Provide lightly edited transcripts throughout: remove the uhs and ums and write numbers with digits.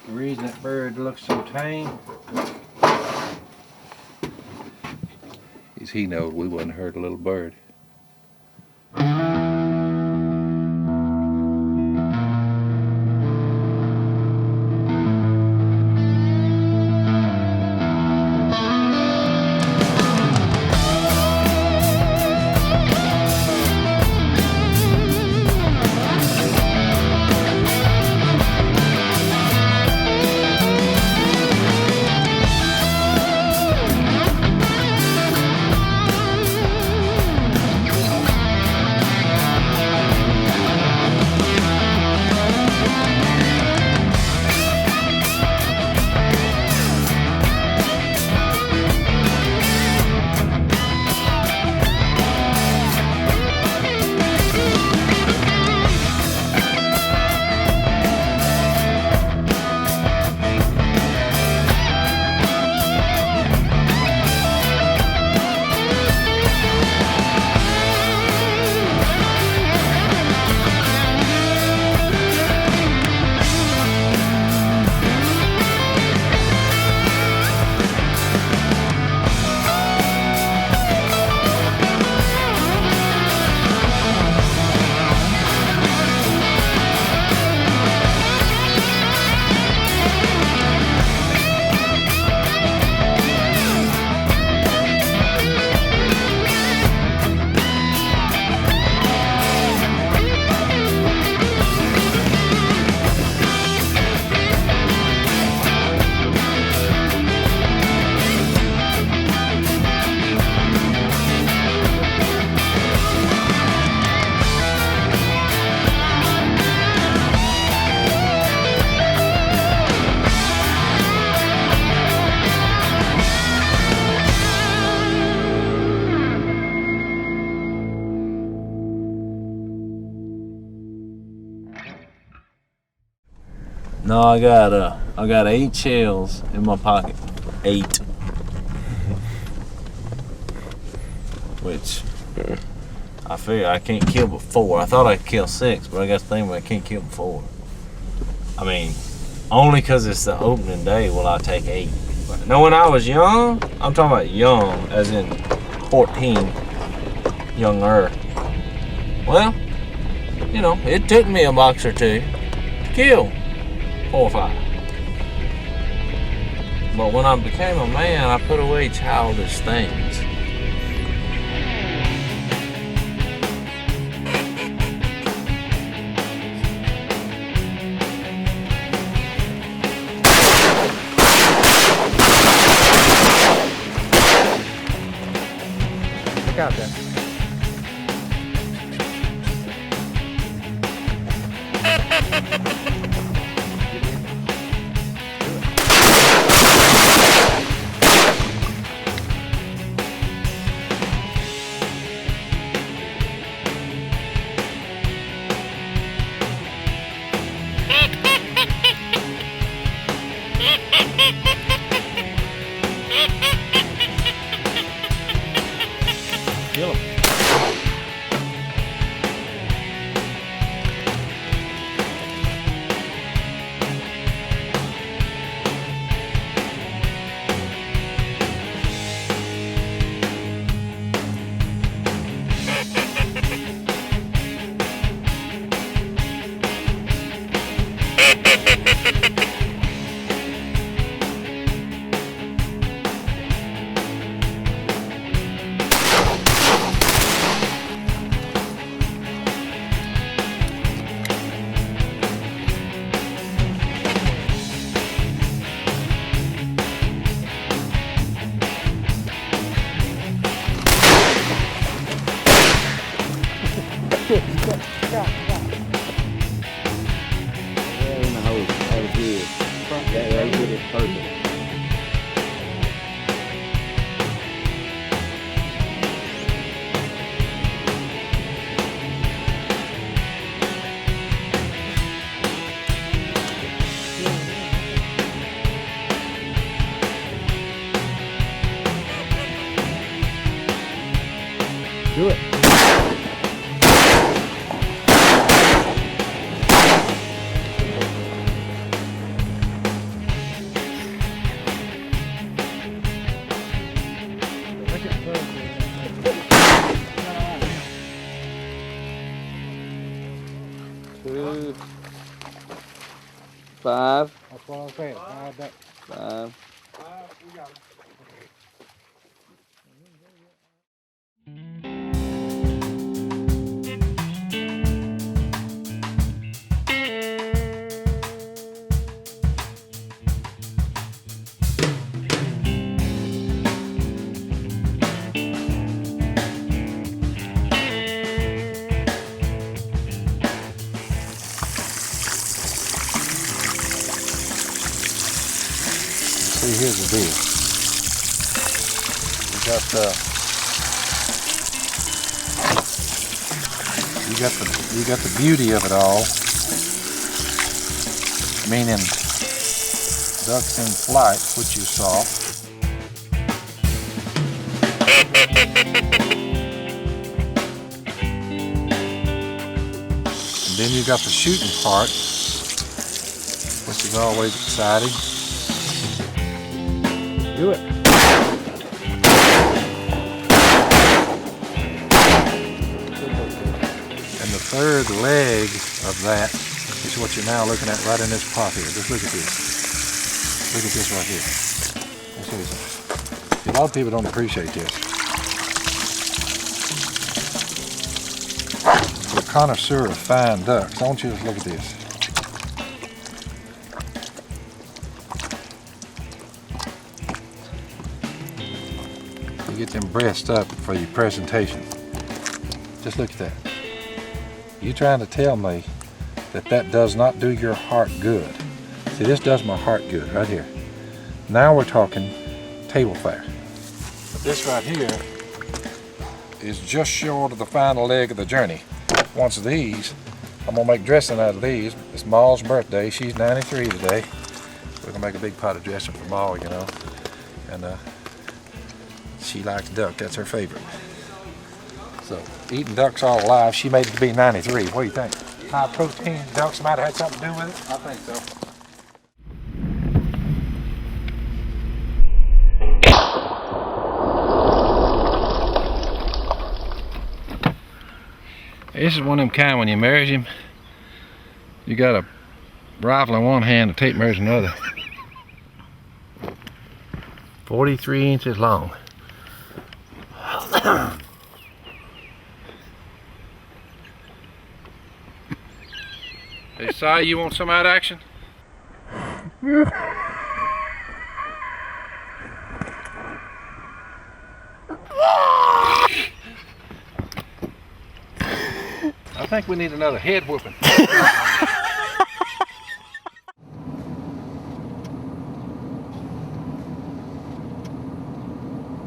The reason that bird looks so tame is he knows we wouldn't hurt a little bird. No, I got 8 shells in my pocket. 8. Which I figure I can't kill but 4. I thought I could kill 6, but I got to think I can't kill but 4. I mean, only because it's the opening day will I take 8. Now, when I was young, I'm talking about young, as in 14, younger. Well, you know, it took me a box or 2 to kill 4 or 5. But when I became a man, I put away childish things. Look out there. Kill him. Do it. 2, 5. That's what I'm saying. 5 ducks. 5. We got 'em. See, here's the deal. You got the beauty of it all, meaning ducks in flight, which you saw. And then you got the shooting part, which is always exciting. Do it. And the third leg of that is what you're now looking at right in this pot here. Just look at this. Look at this right here. I'll show you something. See, a lot of people don't appreciate this. For a connoisseur of fine ducks, I want you to just look at this. You get them breasts up for your presentation. Just look at that. You trying to tell me that that does not do your heart good? See, this does my heart good right here. Now we're talking table fare. But this right here is just short of the final leg of the journey. Once these, I'm gonna make dressing out of these. It's Ma's birthday. She's 93 today. We're gonna make a big pot of dressing for Ma, you know. And she likes duck. That's her favorite. So, eating ducks all alive, she made it to be 93. What do you think? High protein ducks might have had something to do with it? I think so. This is one of them kind when you marry him, you got a rifle in one hand and tape measure in the other. 43 inches long. Hey, Si, you want some out action? I think we need another head whooping.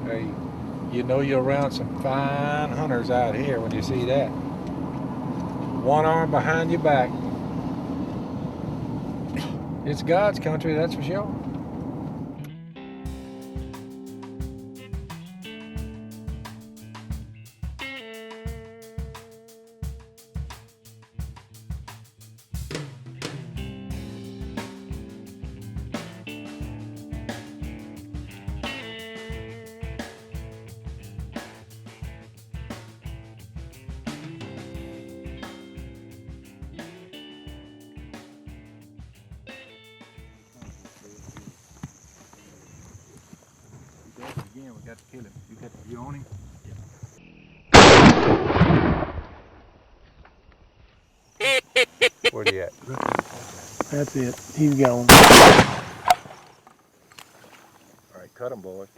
Hey, you know you're around some fine hunters out here when you see that. One arm behind your back. It's God's country, that's for sure. Again, we got to kill him. You on him? Yeah. Where'd he at? That's it. He's gone. All right, cut him, boys.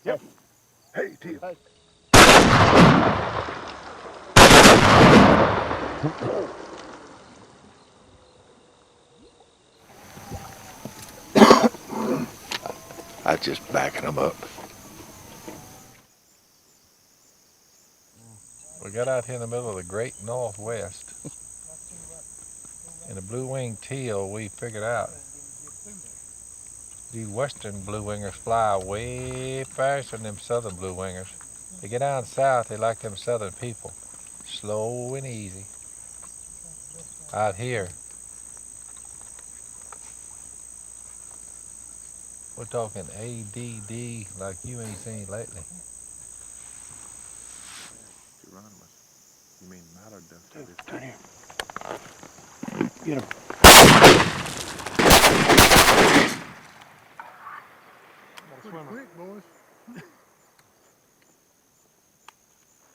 Yep. Hey, Tim. Hey. I just backing them up. We got out here in the middle of the great Northwest. In a blue-winged teal, we figured out these western blue-wingers fly way faster than them southern blue-wingers. They get down south, they like them southern people. Slow and easy. Out here, we're talking ADD like you ain't seen lately. You mean mallard duck? Turn here. Get him. Pretty quick, boys.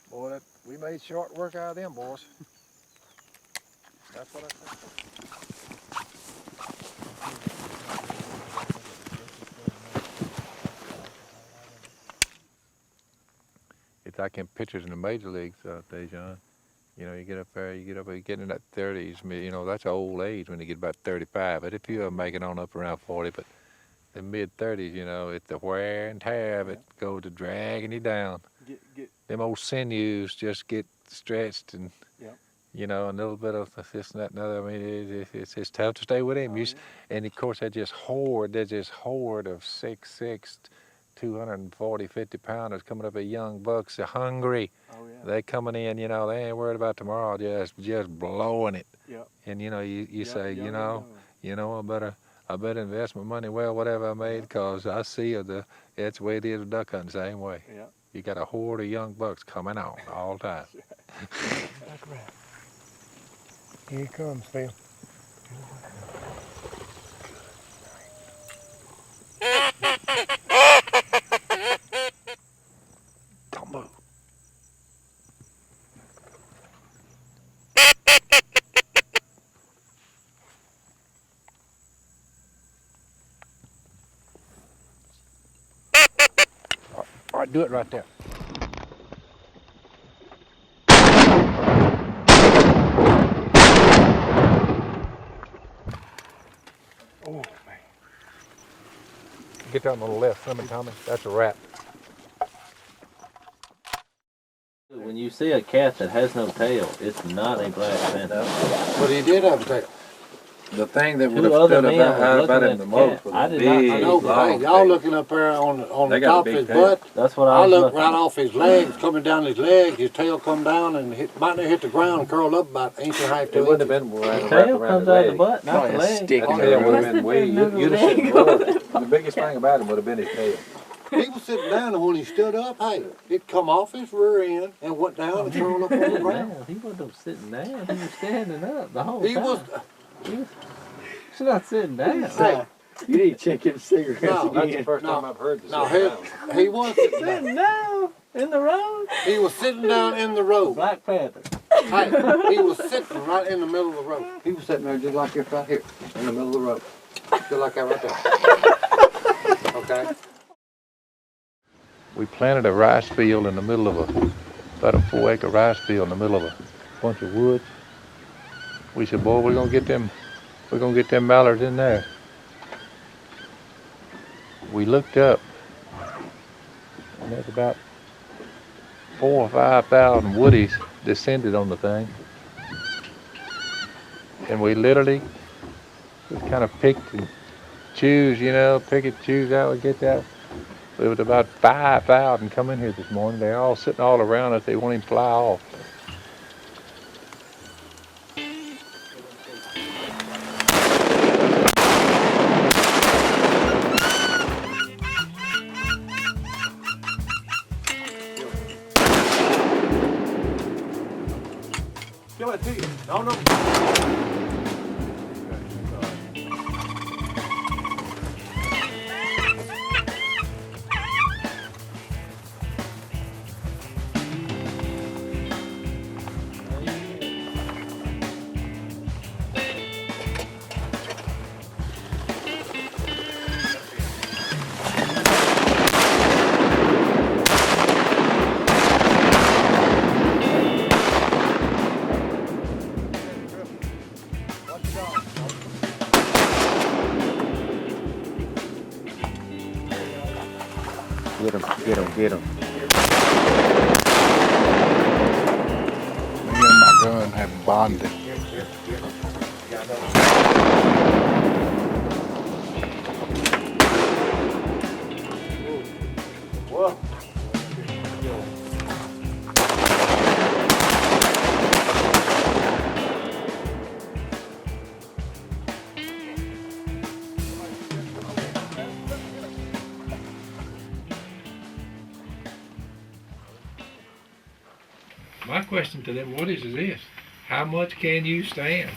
Boy, we made short work out of them, boys. That's what I said. It's like in pitchers in the major leagues days, John. You know, you get up there, you get in that 30s. You know, that's old age when you get about 35. But if you make it on up around 40, but the mid 30s, you know, it's the wear and tear of it goes to dragging you down. Them old sinews just get stretched and, you know, a little bit of this and that and other. I mean, it's tough to stay with him. And of course, they're just horde of 6'6", 240, 50 pounders coming up at young bucks. They're hungry. They coming in, you know, they ain't worried about tomorrow, just blowing it. And you know, you say, you know, I better invest my money well, whatever I made, because I see that's the way it is with duck hunting, same way. You got a horde of young bucks coming on all the time. That's right. Here he comes, Phil. Don't move. All right, do it right there. Oh, man. Get down on the left, Tommy. That's a rat. When you see a cat that has no tail, it's not a black panther. But he did have a tail. The thing that would Two have other stood men about was looking him at the the most cat. was I a did not big, see No, but hey, long y'all tail. looking up there on They the got a top of big his tail. butt. That's what I was looked looking right at. off his legs, coming down his leg. His tail come down and might not hit the ground and curl up about 1.5 It to 2 wouldn't have inches. been The wrapped tail around comes the out of the leg. butt, not the a leg. stick That in tail would there. have been way. You'd have seen more. The biggest thing about him would have been his tail. He was sitting down, and when he stood up, hey, it come off his rear end and went down and curled up on the Sitting ground. down. He wasn't sitting down. He was standing up the whole He time. was. He's not sitting down. Hey, You need to check your cigarettes No, That's the first time I've heard this. no, he was sitting down. Sitting down in the road. He was sitting down in the road. Black Panther. Hey, he was sitting right in the middle of the road. He was sitting there just like this right here, in the middle of the road. Just like that right there. Okay? We planted a rice field in the middle of about a 4-acre rice field in the middle of a bunch of woods. We said, boy, we're gonna get them mallards in there. We looked up, and there's about 4,000 or 5,000 woodies descended on the thing. And we literally just kind of picked and choose, pick and choose out and get that. There was about 5,000 come in here this morning. They're all sitting all around us. They won't even fly off. Give it to you. No. Get him. Me and my gun have bonded. My question to them woodies is this: How much can you stand?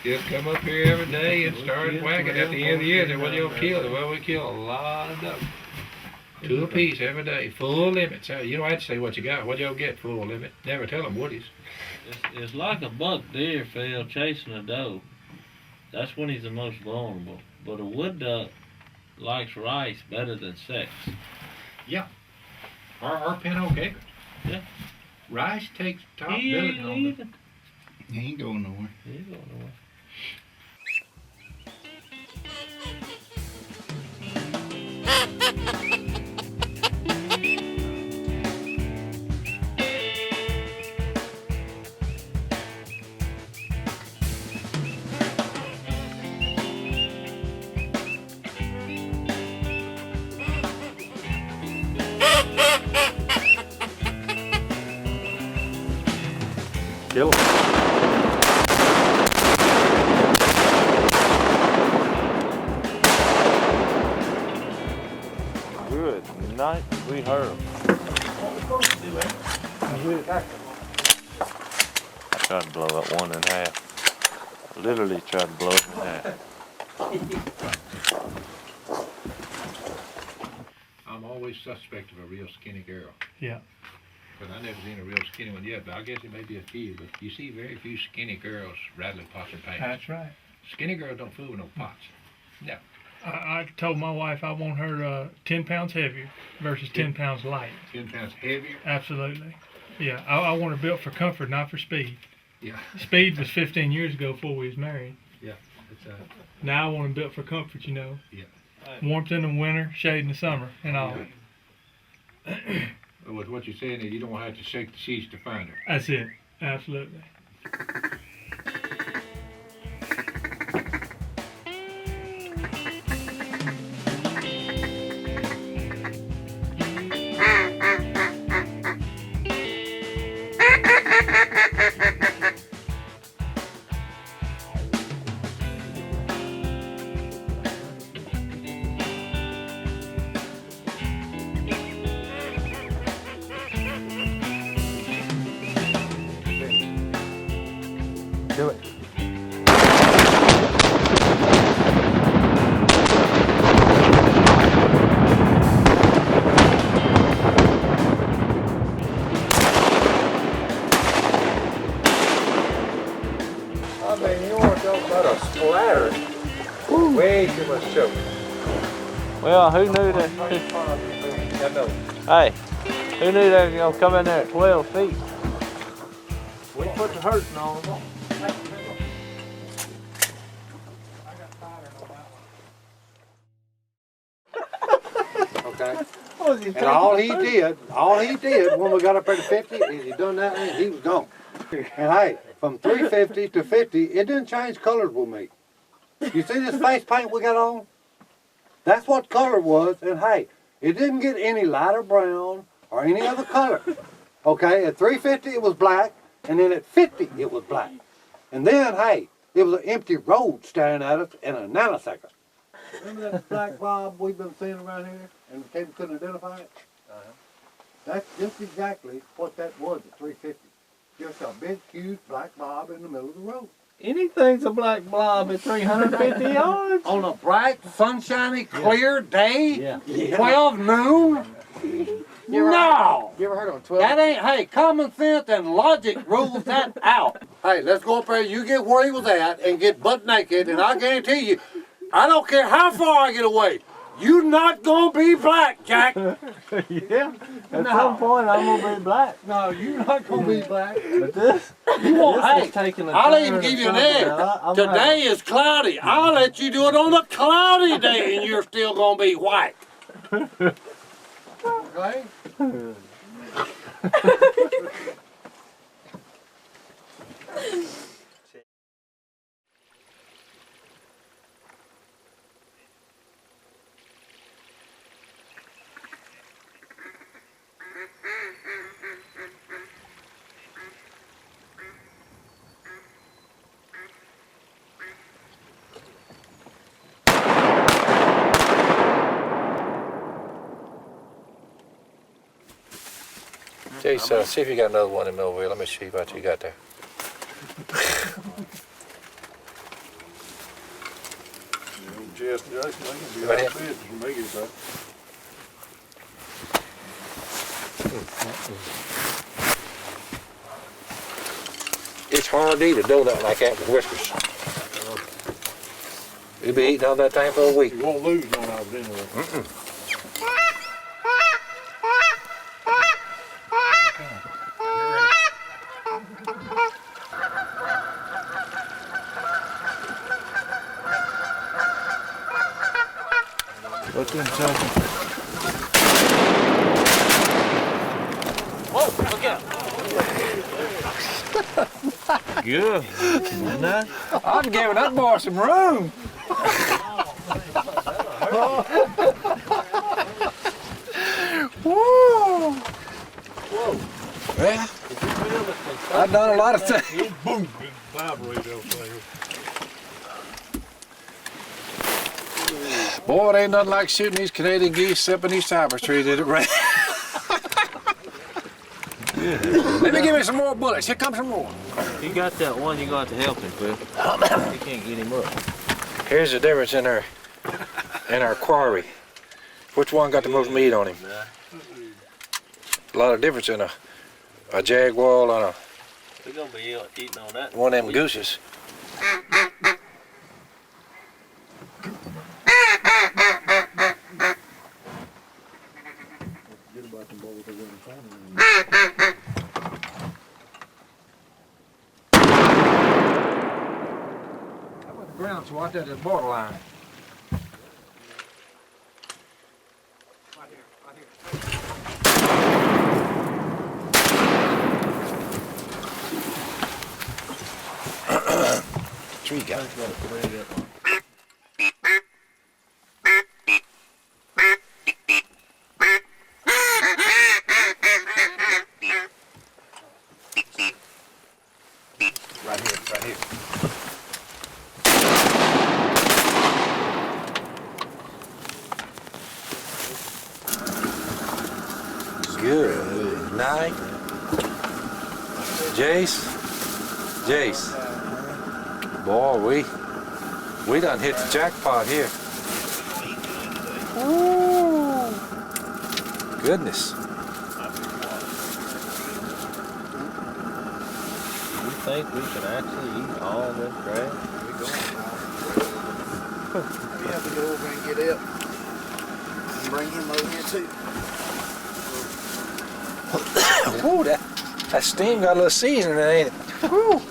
Just come up here every day and start whacking. At the end of the year, what you gonna kill? Well, we kill a lot of them. 2 apiece every day, full limits. You don't have to say what you got. What y'all get full limit? Never tell them woodies. It's like a buck deer, Phil, chasing a doe. That's when he's the most vulnerable. But a wood duck likes rice better than sex. Or pinto capers. Yeah. Rice takes top He billing ain't on them. leaving. He ain't going nowhere. He ain't going nowhere. Kill them. Good night, we heard him. I tried to blow that one in half. Literally tried to blow it in half. I'm always suspect of a real skinny girl. Yeah. But I never seen a real skinny one yet, but I guess it may be a few. But you see very few skinny girls rattling pots and pans. That's right. Skinny girls don't fool with no pots. No. I told my wife I want her 10 pounds heavier versus 10 pounds light. 10 pounds heavier. Absolutely. Yeah, I want her built for comfort, not for speed. Yeah. Speed was 15 years ago before we was married. It's, Now I want them built for comfort, you know. Yeah. Warmth in the winter, shade in the summer, and all. What you're saying is you don't have to shake the sheets to find her. That's it. Absolutely. Do it. I mean, you want to talk about a splatter? Way too much choke. Well, who knew that? Hey, who knew they was gonna come in there at 12 feet? We put the hurting on them. Okay? And all he did when we got up there to 50 is he done that and he was gone. And hey, from 350 to 50, it didn't change colors with me. You see this face paint we got on? That's what color was, and hey, it didn't get any lighter brown or any other color. Okay, at 350 it was black, and then at 50 it was black. And then, hey, it was an empty road staring at us in a nanosecond. Remember that black bob we've been seeing around here, and people couldn't identify it? That's just exactly what that was at 350. Just a big, huge black bob in the middle of the road. Anything's a black blob at 350 yards. On a bright, sunshiny, clear day, Yeah. 12 noon? No! You ever heard of 12? That ain't, hey, common sense and logic rules that out. Hey, let's go up there, you get where he was at and get butt naked, and I guarantee you, I don't care how far I get away, you not gonna be black, Jack. Yeah. At some point, I'm gonna be black. No, you're not gonna be black. But this, You won't, this hey, is taking a I'll turn even or give you an something egg. that I'm Today is cloudy. I'll let you do it on a cloudy day and you're still gonna be white. Okay? Geese, see if you got another one in Millville. Let me see what you got there. Just Jason, they can be Right out here. of business when they get back. It's hard to eat a donut like that with whiskers. You'll be eating on that thing for a week. You won't lose none of it anyway. What's in something? Whoa, look out. Good. Nice. I'm giving that boy some room. Woo! Well, I've done a lot of things. Boom, big vibrate out there. Boy, it ain't nothing like shooting these Canadian geese up in these cypress trees, is it, Ray? Let me give me some more bullets. Here comes some more. You got that one, you got to help him, Cliff. You can't get him up. Here's the difference in our quarry. Which one got the most meat on him? A lot of difference in a jaguar and We're gonna be eating on that. one of them gooses. How about the ground so out there at the borderline? Tree guy. Right here. Good night. Jace. Boy, we done hit the jackpot here. Ooh. Goodness. You think we can actually eat all this crap? We have to go over and get it and bring him over here too. Woo, that steam got a little seasoning in it, ain't it? Woo.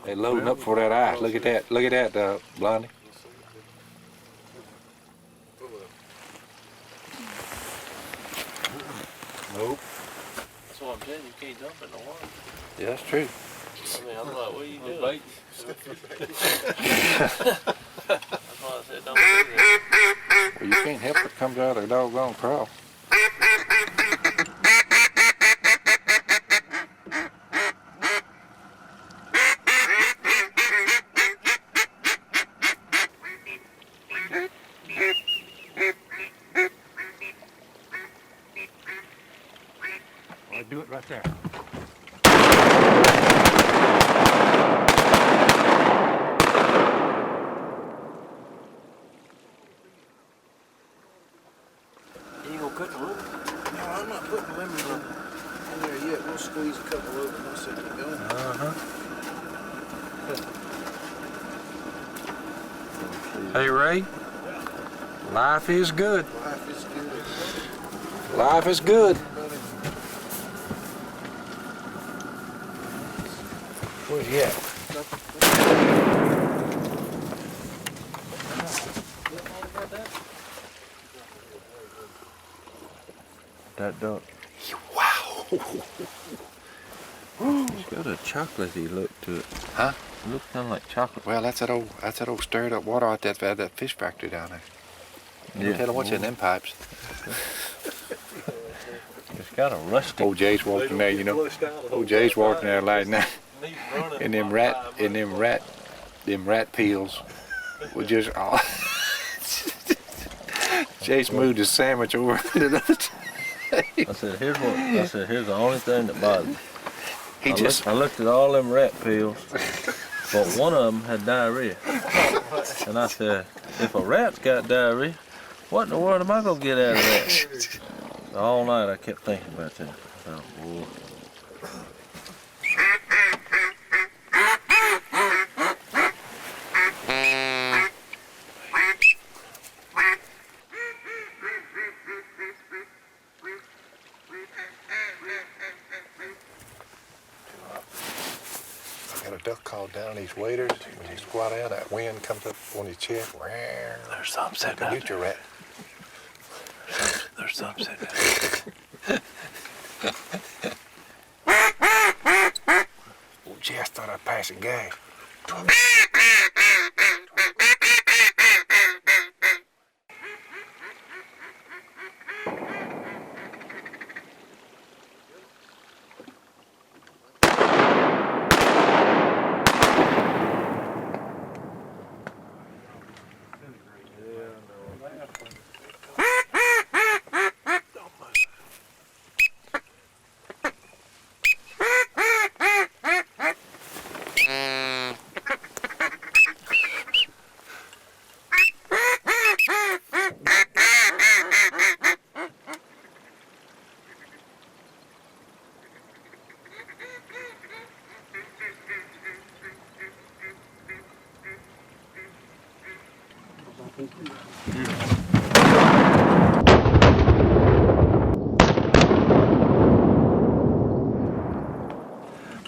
They loading up for that eye. Look at that, Blondie. Nope. That's what I'm saying, you can't jump in the water. Yeah, that's true. I mean, I'm like, what are you doing? That's why I said don't do that. Well, you can't help it comes out of the doggone crawl. Well, do it right there. You gonna cut the rope? No, I'm not putting lemons in there yet. We'll squeeze a couple of them and see if they go. Hey, Ray. Life is good. Life is good. Life is good. Where's he at? That duck. Wow. It's got a chocolatey look to it. Huh? It looks kind of like chocolate. Well, that's that old stirred up water out that fish factory down there. You can tell them what's in them pipes. Got a rusty. Old Jay's walking there, you know. Old Jay's walking there last night. And them rat peels were just all. Jay's moved his sandwich over to the other table. I said, here's the only thing that bothers me. I I looked at all them rat peels, but one of them had diarrhea. And I said, if a rat's got diarrhea, what in the world am I gonna get out of that? All night I kept thinking about that. I thought, boy. Duck called down these waders. When you squat out, that wind comes up on your chest. There's something sitting out there. Rat. There's something sitting out there. Oh, gee, I thought I'd pass a gag.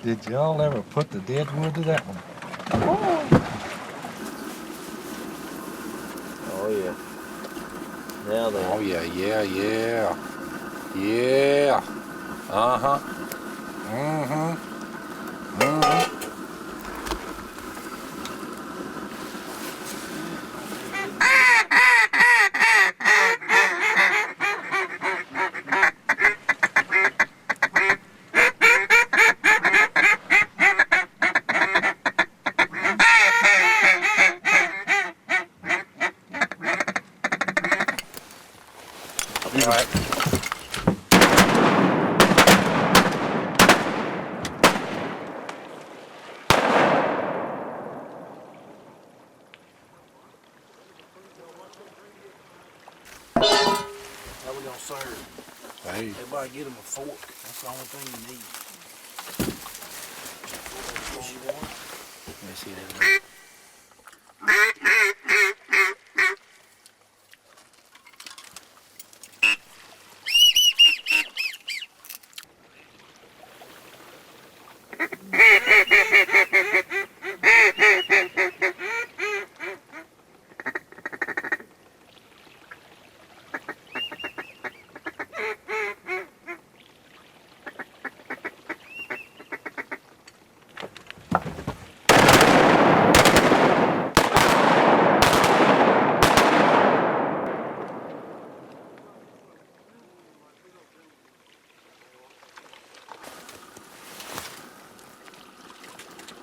Did y'all ever put the dead wood to that one? Oh yeah. Now they. Oh yeah. Yeah. Uh-huh. How we gonna serve? Hey. Everybody get them a fork. That's the only thing you need. Let me see that.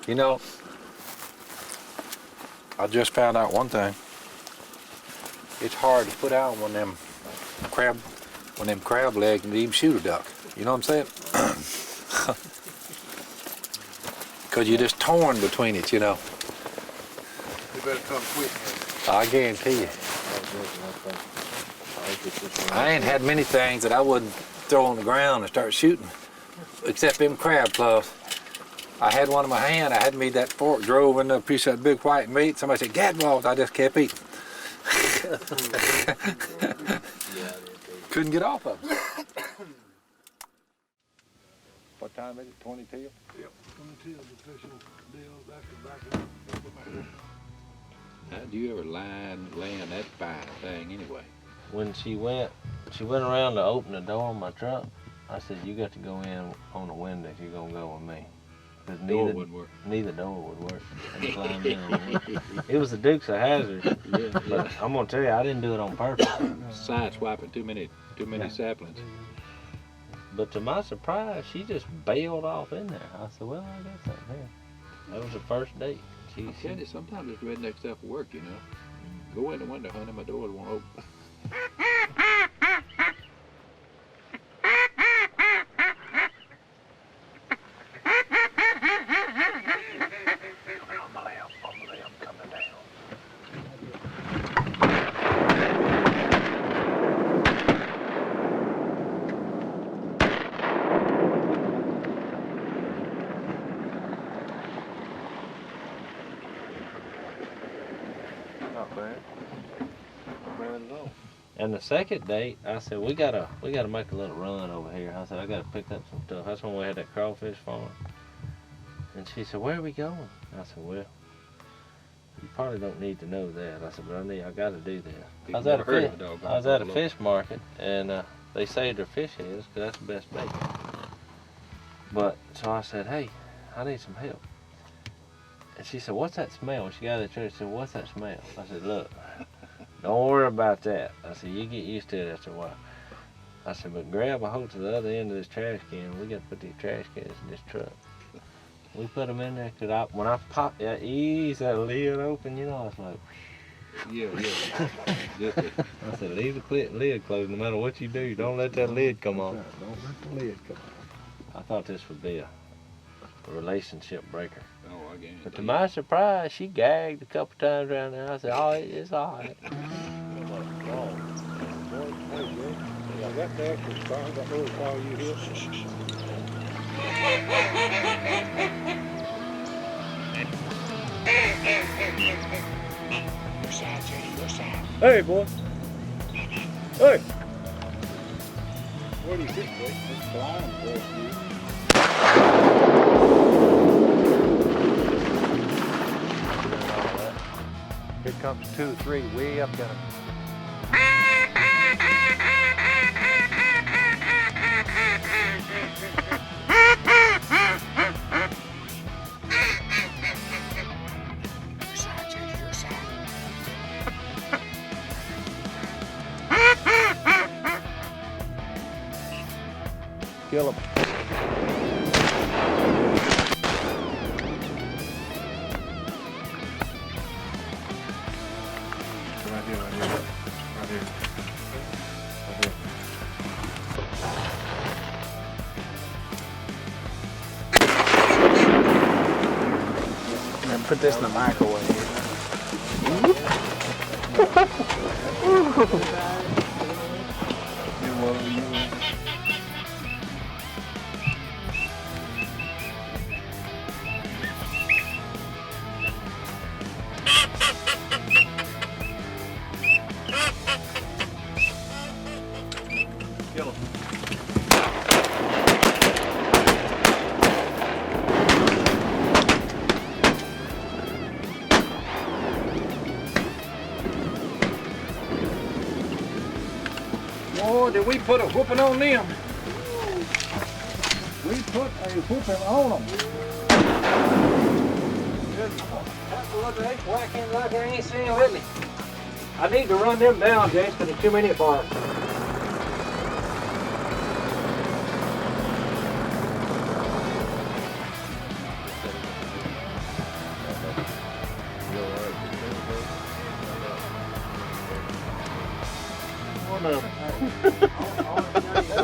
You know, I just found out one thing. It's hard to put out when them crab legs and even shoot a duck. You know what I'm saying? Because you're just torn between it, you know. You better come quick. I guarantee you. I ain't had many things that I wouldn't throw on the ground and start shooting, except them crab claws. I had one in my hand. I had made that fork, drove into a piece of that big white meat. Somebody said, "Gadwalls." I just kept eating. Couldn't get off of them. What time is it? 22? Yep, 22 is the official deal. Back. How'd you ever land that fine thing anyway? When she went around to open the door on my truck. I said, "You got to go in on the window if you're gonna go with me." Because Door wouldn't work. Neither door would work. I climbed in on it. It was the Dukes of Hazzard. Yeah. But I'm gonna tell you, I didn't do it on purpose. Side swiping too many saplings. But to my surprise, she just bailed off in there. I said, well, I got something here. That was the first date. I tell you, sometimes this redneck stuff will work, you know. Go in the window, honey, my doors won't open. Not bad. Not bad at all. And the second date, I said, we gotta make a little run over here. I said, I gotta pick up some stuff. That's when we had that crawfish farm. And she said, where are we going? I said, well, you probably don't need to know that. I said, but I gotta do that. I was at a fish market, and they saved their fish heads because that's the best bait. But, so I said, hey, I need some help. And she said, what's that smell? When she got out of the church, she said, what's that smell? I said, look, don't worry about that. I said, you get used to it after a while. I said, but grab a hold to the other end of this trash can. We got to put these trash cans in this truck. We put them in there because when I popped that, ease that lid open, you know, I was like, Yeah. I said, leave the lid closed no matter what you do. Don't let that lid come off. Don't let the lid come off. I thought this would be a relationship breaker. Oh, I guarantee. But to my surprise, she gagged a couple times around there. I said, oh, it's all right. I got the extra car, that little car you hit. Hey, boy. Hey. Where do you think, boy? It's flying for you. Here comes 2, 3, way up there. Kill him. Right here. And put this in the microwave. Boy, did we put a whooping on them. We put a whooping on them. Have to look at that whack in like I ain't seen lately. I need to run them down, James, for the 2-minute bar.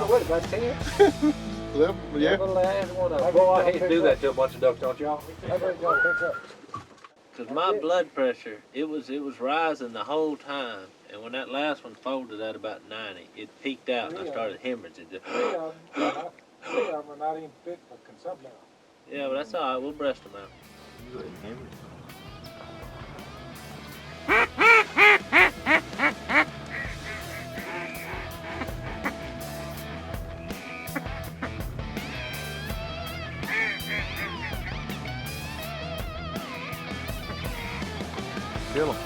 What, about 10? Yeah. Boy, I hate to do that to a bunch of ducks, don't y'all? Cause my blood pressure, it was rising the whole time, and when that last one folded at about 90, it peaked out and I started hemorrhaging. Three of them are not even fit for consumption. Yeah, but that's all right. We'll breast them out. Kill him.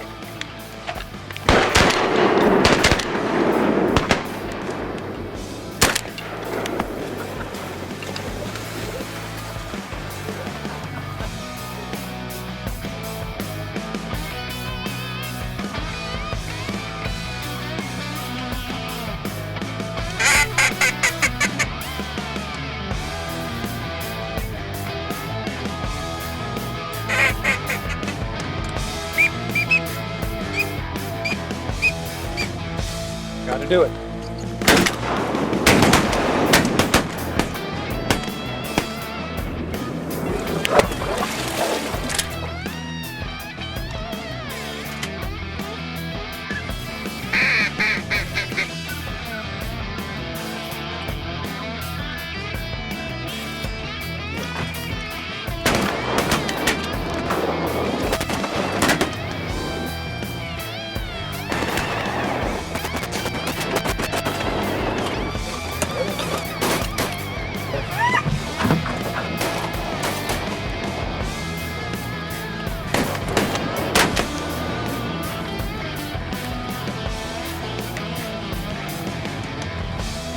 Try to do it.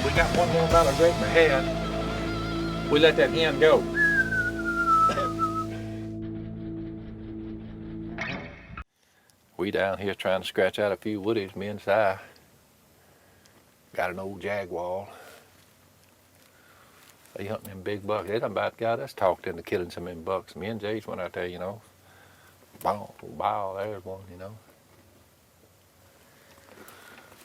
We got one more mallard grape in the head. We let that hen go. We down here trying to scratch out a few woodies, me and Si. Got an old jaguar. They hunting them big bucks. They done about got us talked into killing some of them bucks. Me and Jase went out there, you know. Bow, bow, there's one, you know.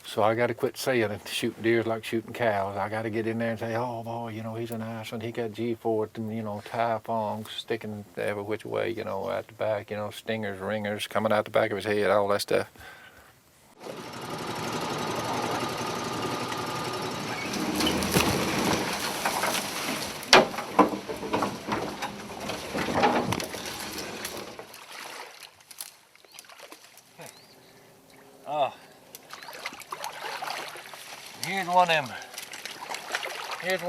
So I got to quit saying it. Shooting deer's like shooting cows. I got to get in there and say, oh boy, you know, he's a nice one. He got G4, you know, tie thongs sticking every which way, you know, out the back, you know, stingers, ringers coming out the back of his head, all that stuff. Oh. Here's one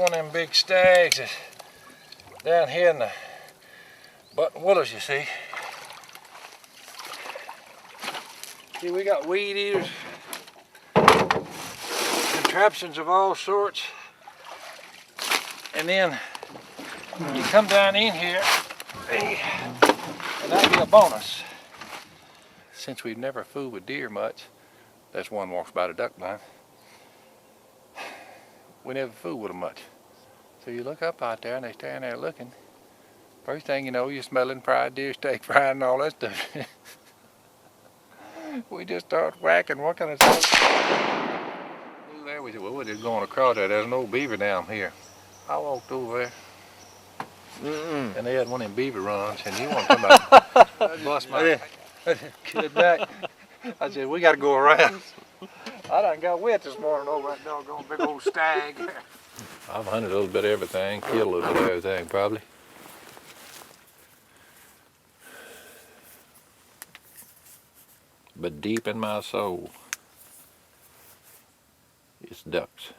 of them big stags that's down here in the button willows, you see. See, we got weed eaters, contraptions of all sorts. And then you come down in here, and that'd be a bonus. Since we've never fooled with deer much, that's one walks by the duck blind. We never fool with them much. So you look up out there and they stand there looking. First thing you know, you're smelling fried deer steak, fried and all that stuff. We just start whacking. What kind of stuff? There we said, well, we're just going across there. There's an old beaver down here. I walked over there. And they had one of them beaver runs, and you want to come out. Bust my good night. I said, we got to go around. I done got wet this morning over that doggone big old stag. I've hunted a little bit of everything, killed a little bit of everything probably. But deep in my soul, it's ducks.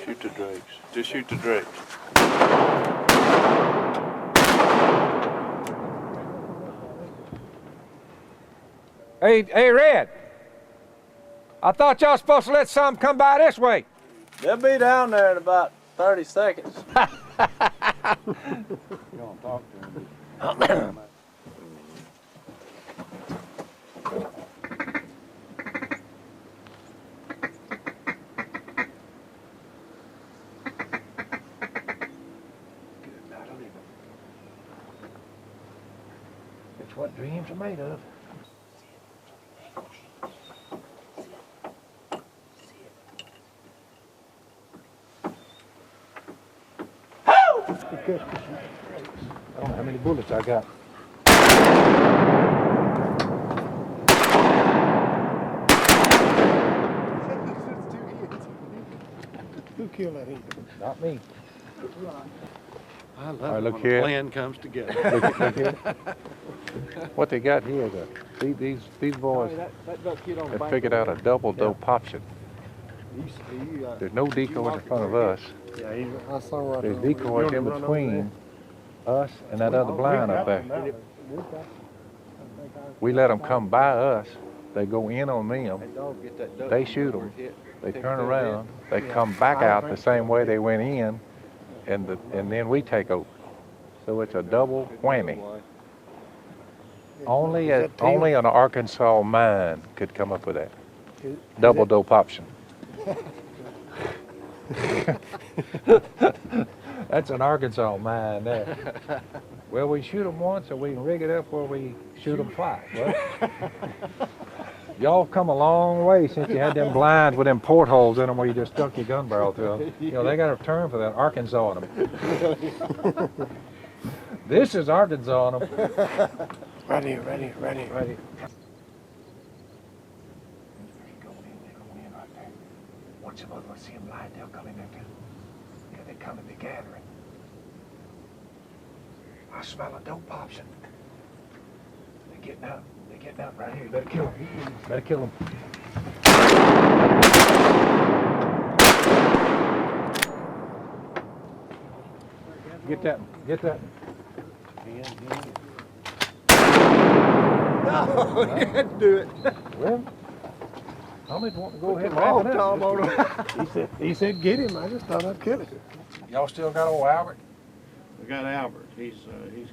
Shoot the drakes. Just shoot the drakes. Hey, Red. I thought y'all supposed to let some come by this way. They'll be down there in about 30 seconds. You don't talk to him. It's what dreams are made of. I don't know how many bullets I got. Who killed that hen? Not me. I love All right, it look when here. a plan comes together. Look here. What they got here, these boys have figured out a double dope option. There's no decoys in front of us. Yeah, I saw right There's there. decoys in between us and that other blind up there. We let them come by us. They go in on them. They shoot them. They turn around. They come back out the same way they went in, and then we take over. So it's a double whammy. Only Is that teal? only an Arkansas mine could come up with that. Is Double it- dope option. That's an Arkansas mine there. Well, we shoot them once, and we can rig it up where we shoot them twice. Well, y'all come a long way since you had them blinds with them portholes in them where you just stuck your gun barrel through them. You know, they got a term for that, Arkansas in them. This is Arkansas in them. Right here, right here, right here. Right here. Once a month, we'll see them light, they'll come in there too. Yeah, they come and they're gathering. I smell a dope option. They're getting up. They're getting up right here. You better kill them. Better kill them. Get that one. Get that one. No, you had to do it. Well, Tommy's wanting to go ahead and Oh, wrap it up. Tom on him. He said get him. I just thought I'd kill him. Y'all still got old Albert? We got Albert. He's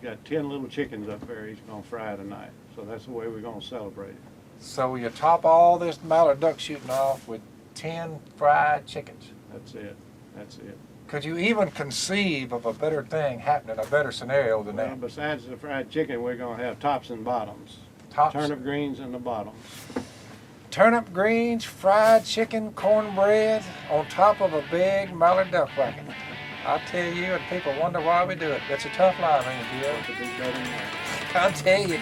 got 10 little chickens up there. He's gonna fry tonight. So that's the way we're gonna celebrate it. So you top all this mallard duck shooting off with 10 fried chickens. That's it. That's it. Could you even conceive of a better thing happening, a better scenario than Well, that? besides the fried chicken, we're gonna have tops and bottoms. Tops, Turnip greens in the bottoms. turnip greens, fried chicken, cornbread on top of a big mallard duck wagon. I tell you, and people wonder why we do it. That's a tough life, ain't it, Gil? To be better than that. I'll tell you.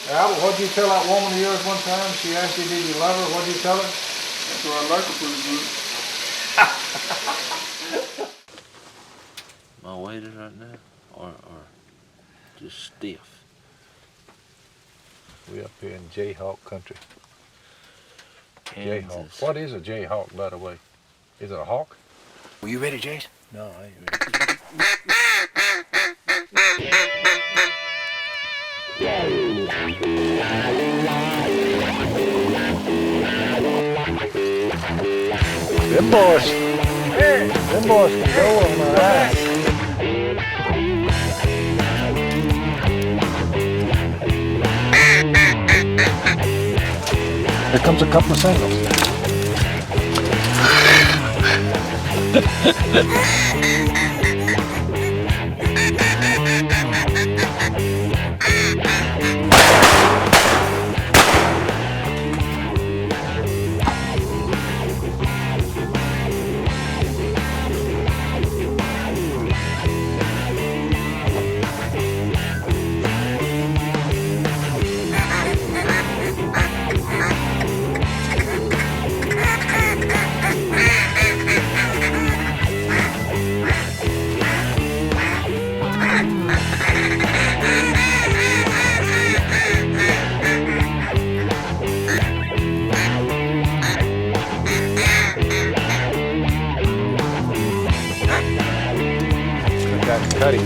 Albert, what'd you tell that woman of yours one time? She asked you, did you love her? What'd you tell her? That's where I like her pretty good. My weight is right now, or just stiff. We up here in Jayhawk country. Kansas. Jayhawk. What is a Jayhawk, by the way? Is it a hawk? Were you ready, Jason? No, I ain't ready. Them boys can go on my eyes. Here comes a couple of singles.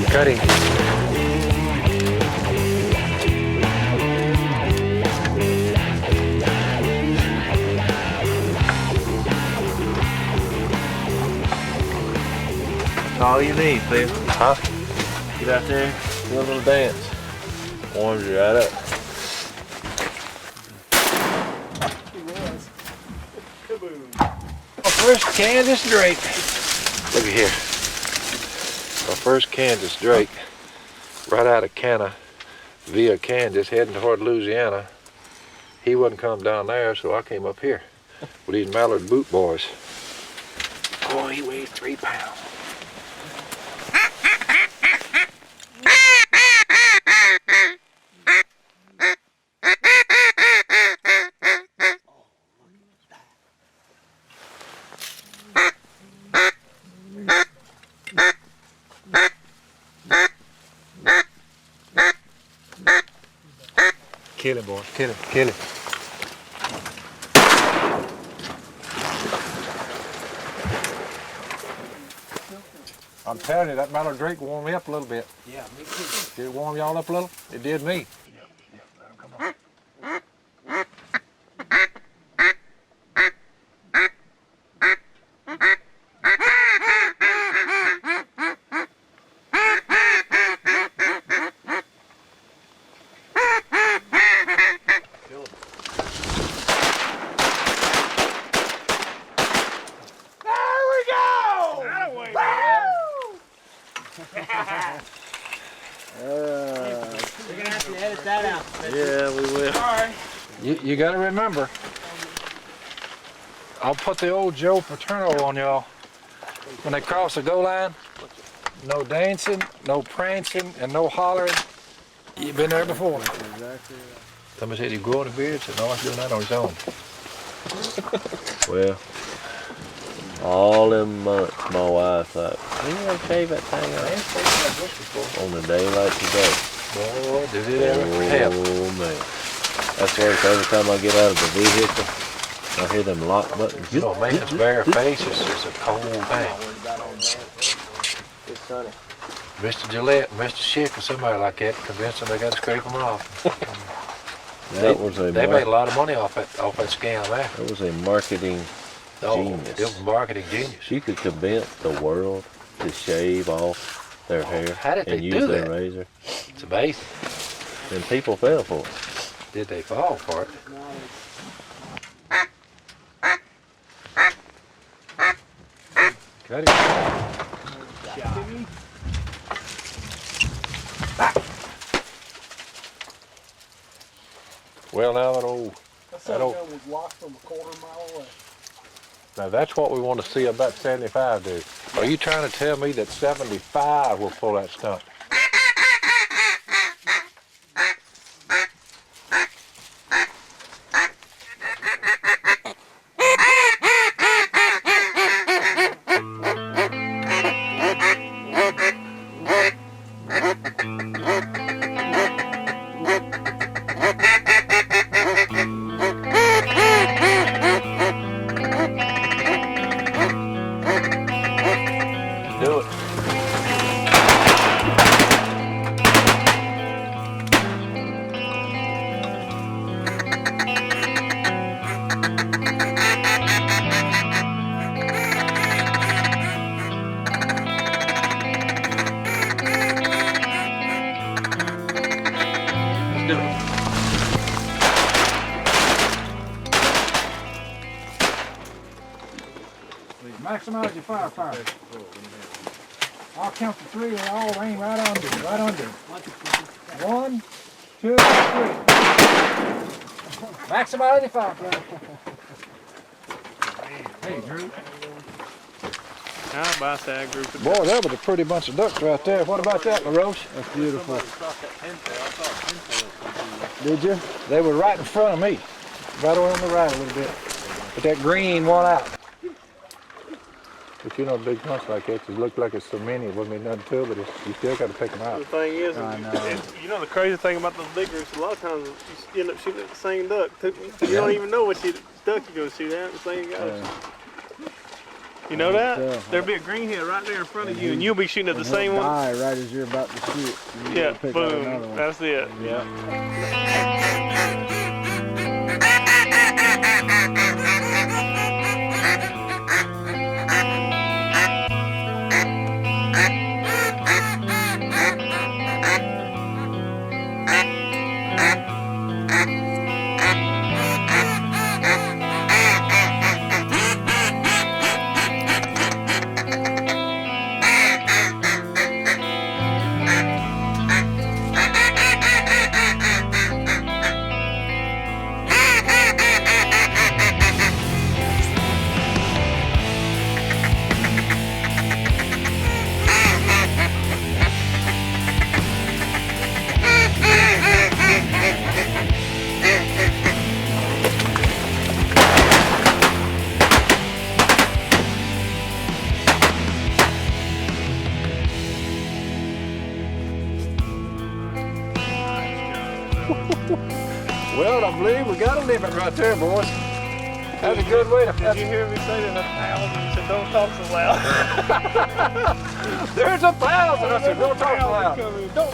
cutting. All you need, Phil. Huh? Get out there, do a little dance. Warms you right up. My first Kansas Drake. Look at here. My first Kansas Drake, right out of Canna, via Kansas, heading toward Louisiana. He wouldn't come down there, so I came up here with these mallard boot boys. Boy, he weighs 3 pounds. Kill him, boy. Kill him. Kill him. I'm telling you, that mallard drake warmed me up a little bit. Yeah, me too. Did it warm y'all up a little? It did me. Come on. We're gonna have to edit that out. Yeah, we will. Sorry. You got to remember, I'll put the old Joe Paterno on y'all. When they cross the goal line, no dancing, no prancing, and no hollering. You've been there before. Somebody said he's growing a beard, said no, he's doing that on his own. Well, all them months, my wife like, you gotta shave that thing off on a day like today. Boy, did it ever help. Oh man. That's why every time I get out of the vehicle, I hear them lock buttons. You know, man's bare face is a cold thing. It's sunny. Mr. Gillette, Mr. Schick, or somebody like that, convinced them they got to scrape them off. That was a They made a lot of money off that scam there. That was a marketing genius. It was marketing genius. You could convince the world to shave off their hair How did and they use do their that? razor. It's amazing. And people fell for it. Did they fall for it? Cut it. Well, now that old. That old was locked from a quarter-mile away. Now that's what we want to see about 75 do. Are you trying to tell me that 75 will pull that stunt? Do it. Let's do it. Maximize your firepower. I'll count to 3 and I'll aim right under. 1, 2, 3. Maximize your firepower. Hey, Drew. How about that group of Boy, that was a pretty bunch of ducks right there. What about that, LaRoche? That's beautiful. Did you? They were right in front of me. Right over on the right a little bit. But that green won out. But you know, big hunts like that, it look like it's so many, it wouldn't be nothing to it, but you still got to pick them out. the thing is, I know. you know the crazy thing about those big groups, a lot of times you end up shooting at the same duck. You don't even know what duck you're going to shoot at, the same guy. You know that? There'll be a greenhead right there in front of you, and you'll be shooting at the same one. Die right as you're about to shoot. Yeah, boom. That's it. Yeah. Well, I believe we got a limit right there, boys. That's a good way to. Did you hear me say that 1,000? You said don't talk so loud. There's 1,000. I said don't talk so loud. Don't.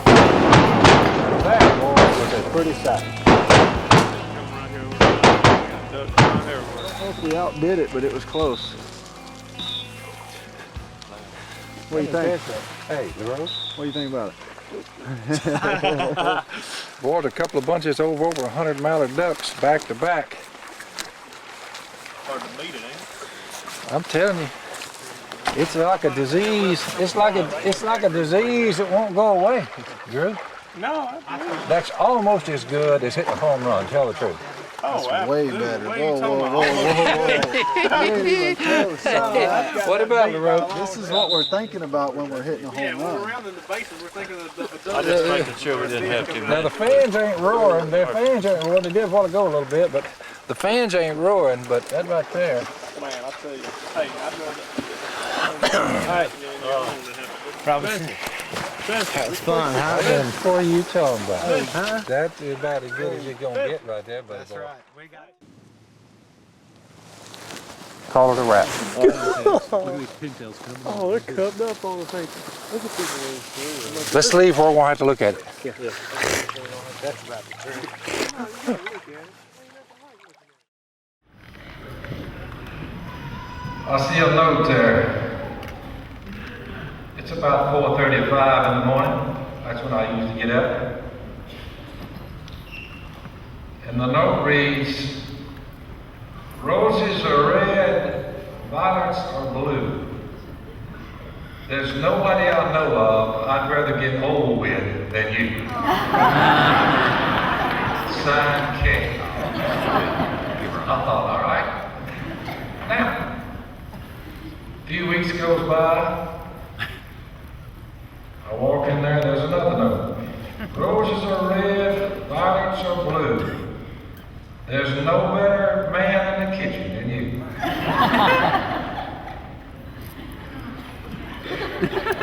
That, boys, was a pretty sight. I don't know if we outdid it, but it was close. What do you think? Hey, LaRose. What do you think about it? Boy, a couple of bunches over 100 mallard ducks back to back. Hard to beat it, ain't it? I'm telling you, it's like a disease. It's like a disease that won't go away. Drew, No, that's almost as good as hitting a home run. Tell the truth. oh, Way absolutely. better. What are you Whoa, talking whoa, about? whoa, whoa, whoa. What about LaRose? This is what we're thinking about when we're hitting a Yeah, home when we're run. around in the bases, we're thinking of the I just making sure we didn't have too Now many. the fans ain't roaring. Their fans ain't roaring. They did a while ago a little bit, but the fans ain't roaring. But that right there. Man, I tell you. Hey, I'd rather. Hey, Robinson. That's fun, huh? What are you talking about? That's about as good as you're gonna get right there, buddy. That's right. Call it a wrap. Oh, they're cupped up on the paper. Look at this one. Let's leave where we won't have to look at it. I see a note there. It's about 4:35 in the morning. That's when I used to get up. And the note reads, roses are red, violets are blue. There's nobody I know of I'd rather get old with than you. Signed, K. I thought, all right. Now, a few weeks goes by. I walk in there, there's another note. Roses are red, violets are blue. There's no better man in the kitchen than you.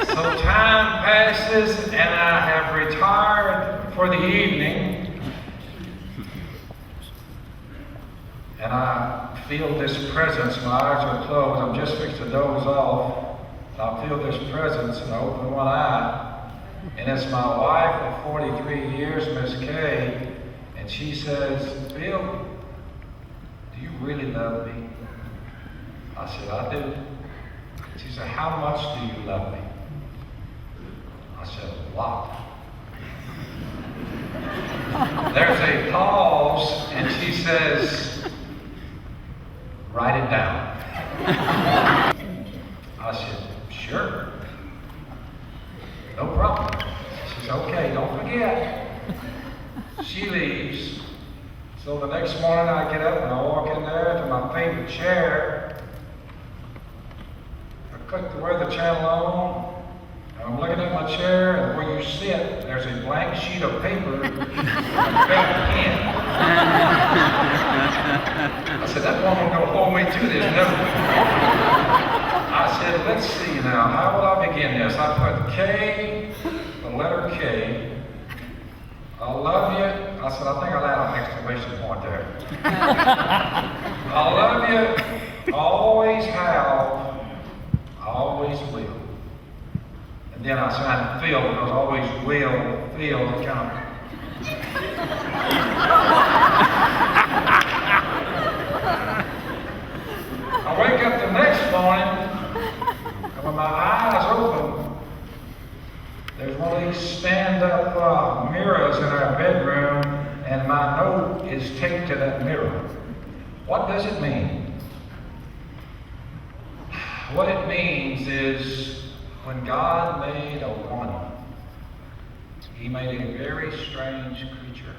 So time passes and I have retired for the evening. And I feel this presence, my eyes are closed, I'm just fixed to doze off. And I feel this presence and I open one eye. And it's my wife of 43 years, Miss Kay. And she says, Bill, do you really love me? I said, I do. She said, how much do you love me? I said, a lot. There's a pause, and she says, write it down. I said, sure. No problem. She says, okay, don't forget. She leaves. So the next morning I get up and I walk in there to my favorite chair. I click the weather channel on. And I'm looking at my chair, and where you sit, there's a blank sheet of paper and a fake pen. I said, that woman gonna hold me to this, never. I said, let's see now, how will I begin this? I put K, the letter K. I love you. I said, I think I'll add an exclamation point there. I love you, always have, And then I signed Phil because I always will, Phil, kind of. I wake up the next morning, and with my eyes open, there's one of these stand-up mirrors in our bedroom, and my note is taped to that mirror. What does it mean? What it means is when God made a woman, he made a very strange creature.